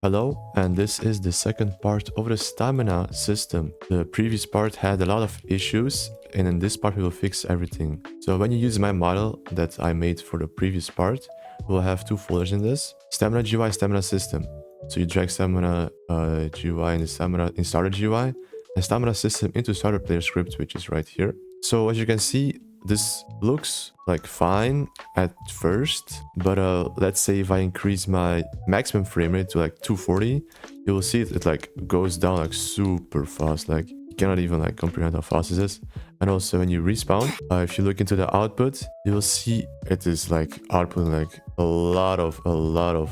Hello, and this is the second part of the stamina system. The previous part had a lot of issues, and in this part we will fix everything. So when you use my model that I made for the previous part, we'll have two folders in this: stamina GUI, stamina system. So you drag stamina GUI in the stamina in starter GUI, and stamina system into StarterPlayerScripts, which is right here. So as you can see, this looks like fine at first, but let's say if I increase my maximum frame rate to like 240, you will see it like goes down like super fast. Like you cannot even like comprehend how fast it is. And also when you respawn, if you look into the output, you will see it is like outputting like a lot of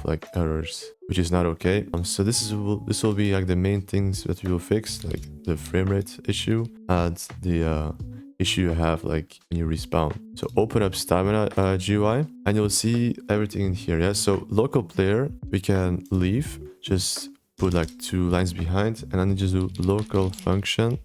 like errors, which is not okay. So this will be like the main things that we will fix, like the frame rate issue and the issue you have like when you respawn. So open up stamina GUI and you'll see everything in here. Yeah, so local player we can leave, just put like 2 lines behind, and then you just do local function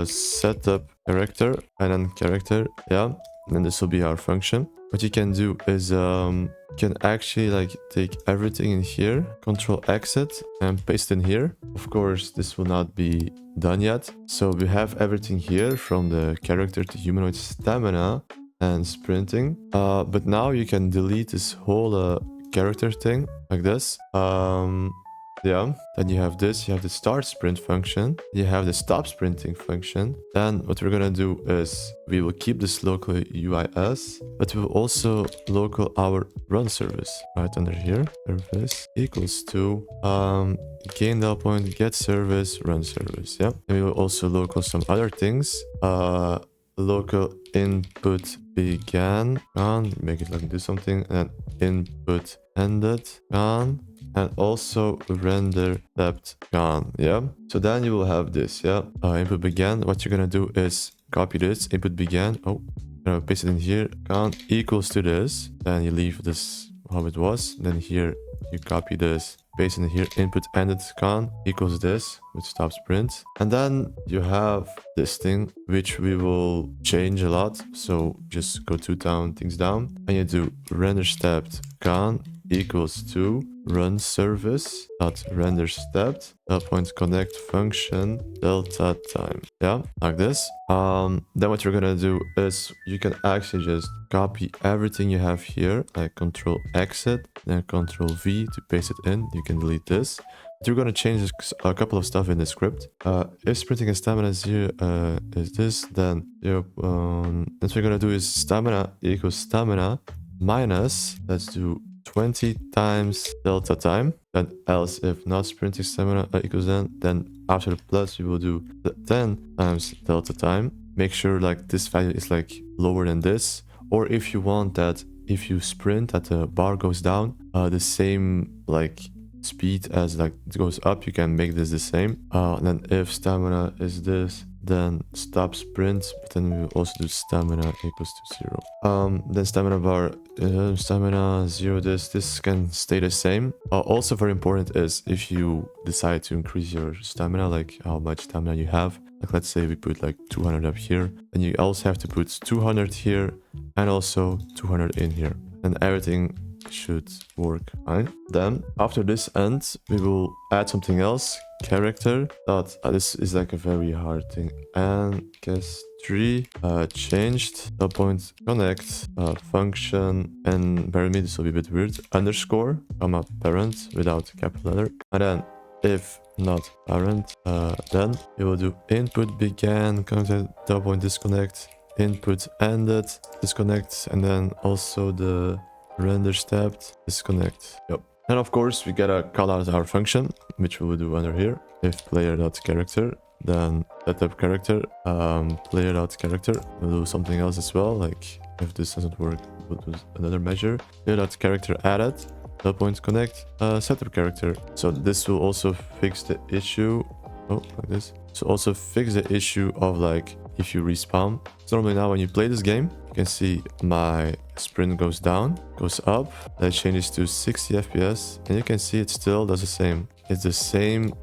setup character and then character. Yeah, and then this will be our function. What you can do is you can actually like take everything in here, control exit and paste in here. Of course, this will not be done yet. So we have everything here from the character to humanoid stamina and sprinting. But now you can delete this whole character thing like this. Yeah, then you have this, you have the start sprint function, you have the stop sprinting function. Then what we're gonna do is we will keep this local UIS, but we will also local our run service right under here. Service equals to gain del point, get service, run service. Yeah, and we will also local some other things. Local input began on, make it like do something, and input ended on, and also render depth gone. Yeah, so then you will have this. Yeah, input began. What you're gonna do is copy this input began, paste it in here, gone equals to this, then you leave this how it was, then here you copy this, paste in here, input ended gone equals this with stop sprint, and then you have this thing which we will change a lot. So just go things down and you do render stepped gone equals to run service dot render stepped dot point connect function delta time. Yeah, like this. Then what you're gonna do is you can actually just copy everything you have here, like control exit, then control V to paste it in. You can delete this. But you're gonna change a couple of stuff in the script. If sprinting and stamina 0 is this, then what we're gonna do is stamina equals stamina minus, let's do 20 times delta time. Then else if not sprinting stamina equals then after the plus we will do 10 times delta time. Make sure like this value is like lower than this, or if you want that if you sprint that the bar goes down the same like speed as like it goes up, you can make this the same. And then if stamina is this, then stop sprint, but then we will also do stamina equals to 0. Then stamina bar, stamina 0, this can stay the same. Also very important is if you decide to increase your stamina, like how much stamina you have, like let's say we put like 200 up here, and you also have to put 200 here and also 200 in here, and everything should work fine. Then after this ends, we will add something else, character dot this is like a very hard thing, and guess 3 changed the point connect function, and bear with me, this will be a bit weird, underscore comma parent without capital letter, and then if not parent, then you will do input began connected double point disconnect, input ended disconnect, and then also the render stepped disconnect. Yep. And of course we gotta call out our function, which we will do under here. If player.character, then setup character, player.character. We'll do something else as well, like if this doesn't work, we'll do another measure. Player.character added, double point connect, setup character. So this will also fix the issue. Like this. So also fix the issue of like if you respawn. So normally now when you play this game, you can see my sprint goes down, goes up, that changes to 60 FPS, and you can see it still does the same. It's the same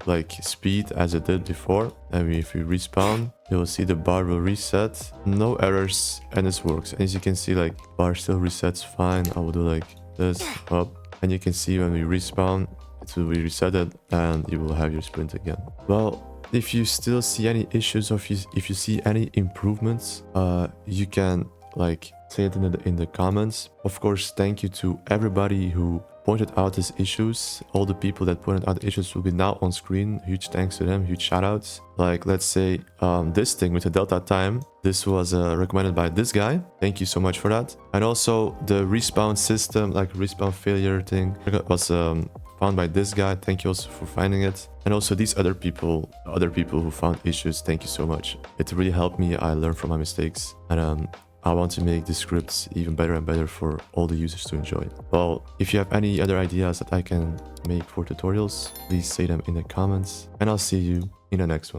like speed as it did before. And if you respawn, you will see the bar will reset, no errors, and this works. And as you can see, like bar still resets fine. I will do like this up, and you can see when we respawn, it to reset it, and you will have your sprint again. Well, if you still see any issues, or if you see any improvements, you can like say it in the comments. Of course, thank you to everybody who pointed out these issues. All the people that pointed out the issues will be now on screen. Huge thanks to them, huge shout outs. Like, let's say this thing with the DeltaTime, this was recommended by this guy. Thank you so much for that. And also the respawn system, like respawn failure thing, was found by this guy. Thank you also for finding it. And also these other people who found issues, thank you so much. It really helped me. I learned from my mistakes, and I want to make the scripts even better and better for all the users to enjoy. Well, if you have any other ideas that I can make for tutorials, please say them in the comments, and I'll see you in the next one.